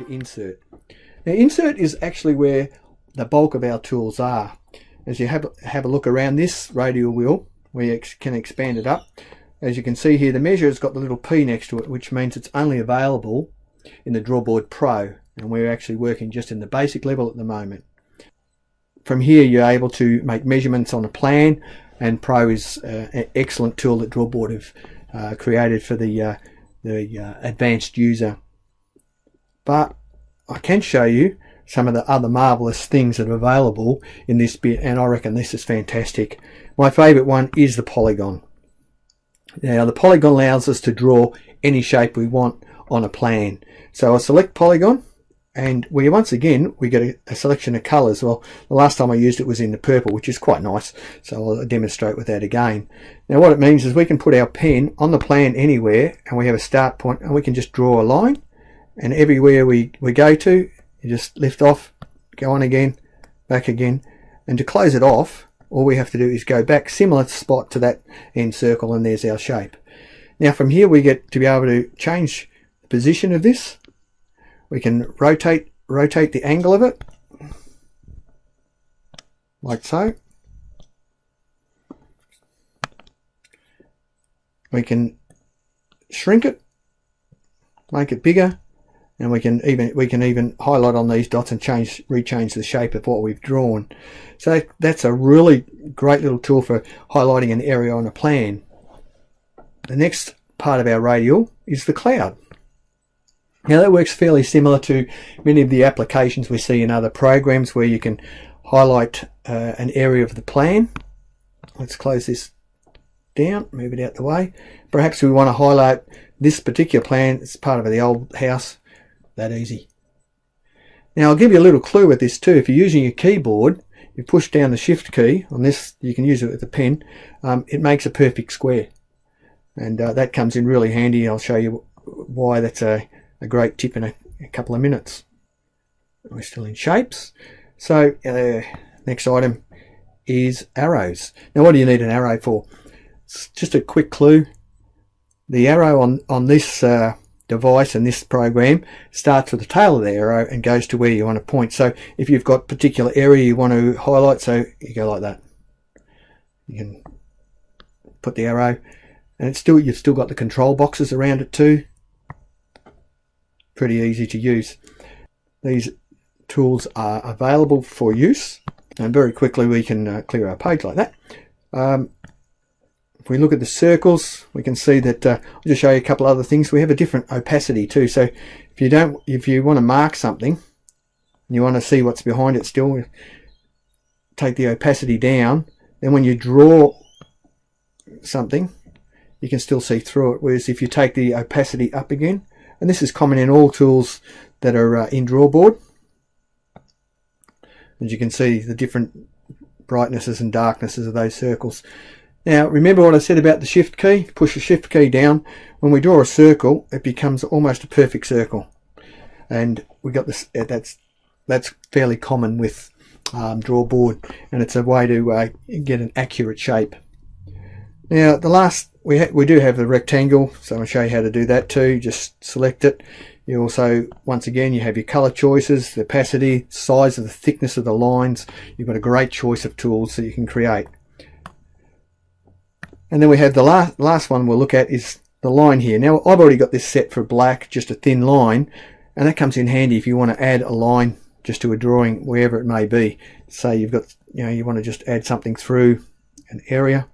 to Insert. Now Insert is actually where the bulk of our tools are. As you have a look around this radial wheel, we can expand it up. As you can see here, the measure has got the little P next to it, which means it's only available in the Drawboard Pro, and we're actually working just in the basic level at the moment. From here you're able to make measurements on a plan, and Pro is an excellent tool that Drawboard have created for the advanced user. But I can show you some of the other marvelous things that are available in this bit, and I reckon this is fantastic. My favorite one is the Polygon. Now the Polygon allows us to draw any shape we want on a plan. So I select Polygon, and once again we get a selection of colors. Well, the last time I used it was in the purple, which is quite nice, so I'll demonstrate with that again. Now what it means is we can put our pen on the plan anywhere, and we have a start point, and we can just draw a line, and everywhere we go to, you just lift off, go on again, back again, and to close it off, all we have to do is go back similar spot to that end circle, and there's our shape. Now from here we get to be able to change the position of this. We can rotate the angle of it, like so. We can shrink it, make it bigger, and we can even highlight on these dots and rechange the shape of what we've drawn. So that's a really great little tool for highlighting an area on a plan. The next part of our radial is the cloud. Now that works fairly similar to many of the applications we see in other programs, where you can highlight an area of the plan. Let's close this down, move it out the way. Perhaps we want to highlight this particular plan. It's part of the old house. That easy. Now I'll give you a little clue with this too. If you're using your keyboard, you push down the shift key on this, you can use it with a pen. It makes a perfect square, and that comes in really handy. I'll show you why that's a great tip in a couple of minutes. We're still in shapes. So next item is arrows. Now what do you need an arrow for? It's just a quick clue. The arrow on this device and this program starts with the tail of the arrow and goes to where you want to point. So if you've got a particular area you want to highlight, so you go like that. You can put the arrow, and you've still got the control boxes around it too. Pretty easy to use. These tools are available for use, and very quickly we can clear our page like that. If we look at the circles, we can see that I'll just show you a couple other things. We have a different opacity too. So if you want to mark something and you want to see what's behind it still, take the opacity down. Then when you draw something, you can still see through it. Whereas if you take the opacity up again, and this is common in all tools that are in Drawboard, as you can see the different brightnesses and darknesses of those circles. Now remember what I said about the shift key. Push the shift key down. When we draw a circle, it becomes almost a perfect circle, and we got this. That's fairly common with Drawboard, and it's a way to get an accurate shape. Now the last we do have the rectangle, so I'll show you how to do that too. Just select it. You also, once again, you have your color choices, the opacity, size of the thickness of the lines. You've got a great choice of tools that you can create. And then we have the last one we'll look at is the line here. Now I've already got this set for black, just a thin line, and that comes in handy if you want to add a line just to a drawing wherever it may be. Say you've got, you want to just add something through an area,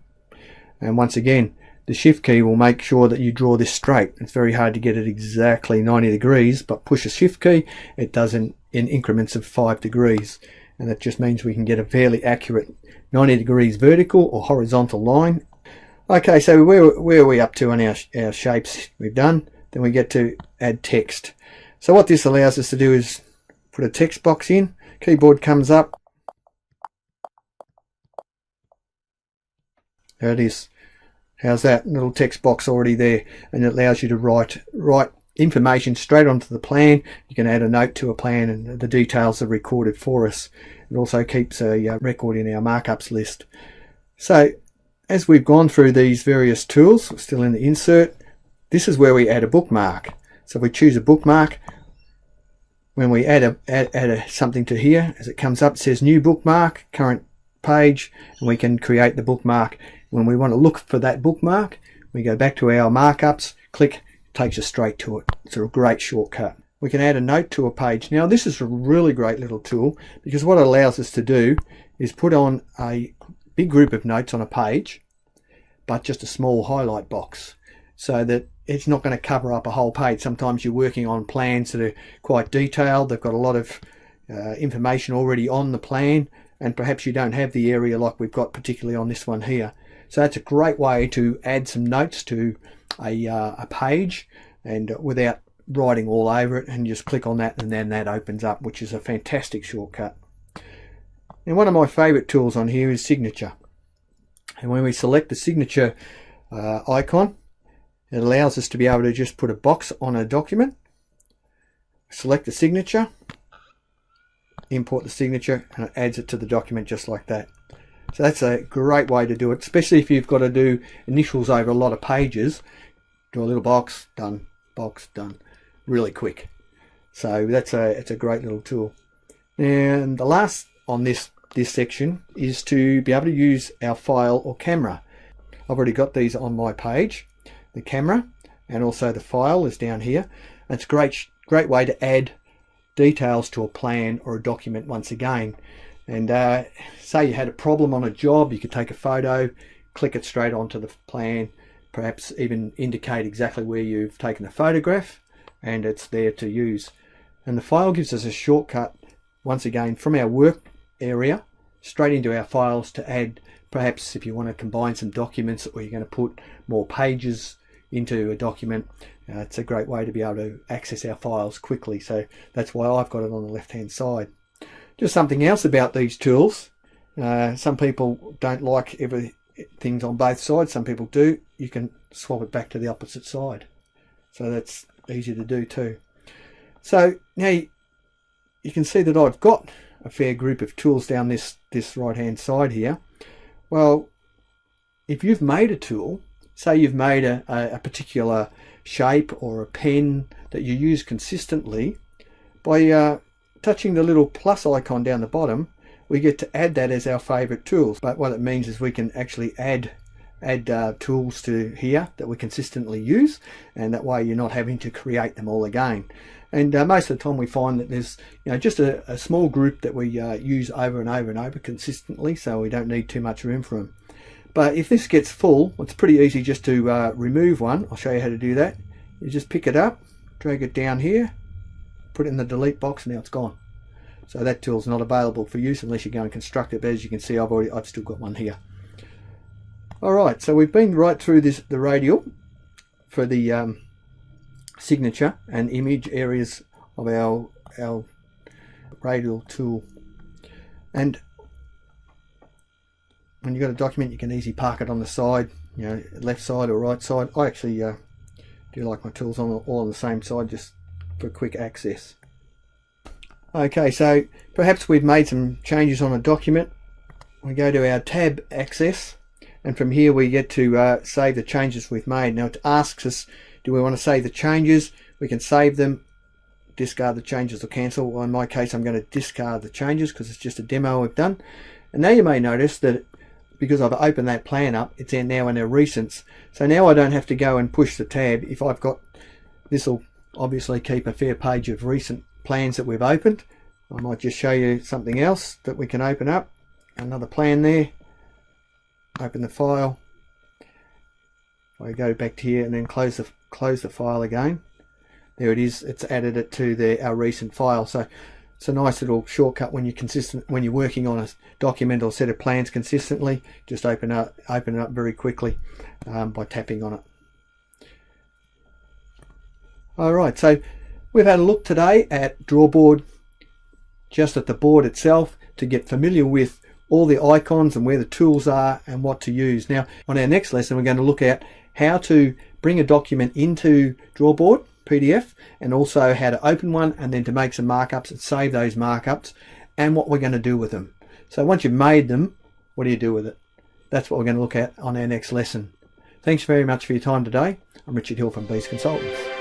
and once again the shift key will make sure that you draw this straight. It's very hard to get it exactly 90 degrees, but push the shift key, it does in increments of 5 degrees, and that just means we can get a fairly accurate 90 degrees vertical or horizontal line. Okay, so where are we up to on our shapes we've done? Then we get to add text. So what this allows us to do is put a text box in. Keyboard comes up. There it is. How's that? Little text box already there, and it allows you to write information straight onto the plan. You can add a note to a plan, and the details are recorded for us. It also keeps a record in our markups list. So as we've gone through these various tools, we're still in the insert. This is where we add a bookmark. So if we choose a bookmark, when we add something to here, as it comes up, it says new bookmark, current page, and we can create the bookmark. When we want to look for that bookmark, we go back to our markups, click, it takes us straight to it. It's a great shortcut. We can add a note to a page. Now this is a really great little tool, because what it allows us to do is put on a big group of notes on a page, but just a small highlight box, so that it's not going to cover up a whole page. Sometimes you're working on plans that are quite detailed, they've got a lot of information already on the plan, and perhaps you don't have the area like we've got particularly on this one here. So that's a great way to add some notes to a page, and without writing all over it, and just click on that and then that opens up, which is a fantastic shortcut. And one of my favorite tools on here is signature. And when we select the signature icon, it allows us to be able to just put a box on a document, select the signature, import the signature, and it adds it to the document just like that. So that's a great way to do it, especially if you've got to do initials over a lot of pages. Do a little box, done, really quick. So it's a great little tool. And the last on this section is to be able to use our file or camera. I've already got these on my page. The camera and also the file is down here. It's a great way to add details to a plan or a document once again. And say you had a problem on a job, you could take a photo, click it straight onto the plan, perhaps even indicate exactly where you've taken the photograph, and it's there to use. And the file gives us a shortcut once again from our work area straight into our files to add, perhaps if you want to combine some documents or you're going to put more pages into a document. It's a great way to be able to access our files quickly. So that's why I've got it on the left hand side. Just something else about these tools. Some people don't like everything's on both sides. Some people do. You can swap it back to the opposite side. So that's easy to do too. So now you can see that I've got a fair group of tools down this right hand side here. Well, if you've made a tool, say you've made a particular shape or a pen that you use consistently, by touching the little plus icon down the bottom, we get to add that as our favorite tools. But what it means is we can actually add tools to here that we consistently use, and that way you're not having to create them all again. And most of the time we find that there's just a small group that we use over and over and over consistently, so we don't need too much room for them. But if this gets full, it's pretty easy just to remove one. I'll show you how to do that. You just pick it up, drag it down here, put it in the delete box, and now it's gone. So that tool's not available for use unless you go and construct it. But as you can see, I've still got one here. Alright, so we've been right through the radial for the signature and image areas of our radial tool. And when you've got a document, you can easily park it on the side, left side or right side. I actually do like my tools all on the same side, just for quick access. Okay, so perhaps we've made some changes on a document. We go to our tab access, and from here we get to save the changes we've made. Now it asks us, do we want to save the changes? We can save them, discard the changes or cancel. Well, in my case I'm going to discard the changes because it's just a demo we've done. And now you may notice that because I've opened that plan up, it's now in our recents. So now I don't have to go and push the tab. If I've got, this will obviously keep a fair page of recent plans that we've opened. I might just show you something else that we can open up. Another plan there. Open the file. I go back to here and then close the file again. There it is. It's added it to our recent file. So it's a nice little shortcut when you're working on a document or set of plans consistently. Just open it up very quickly by tapping on it. Alright, so we've had a look today at Drawboard, just at the board itself, to get familiar with all the icons and where the tools are and what to use. Now on our next lesson we're going to look at how to bring a document into Drawboard PDF, and also how to open one and then to make some markups and save those markups, and what we're going to do with them. So once you've made them, what do you do with it? That's what we're going to look at on our next lesson. Thanks very much for your time today. I'm Richard Hill from Beast Consultants.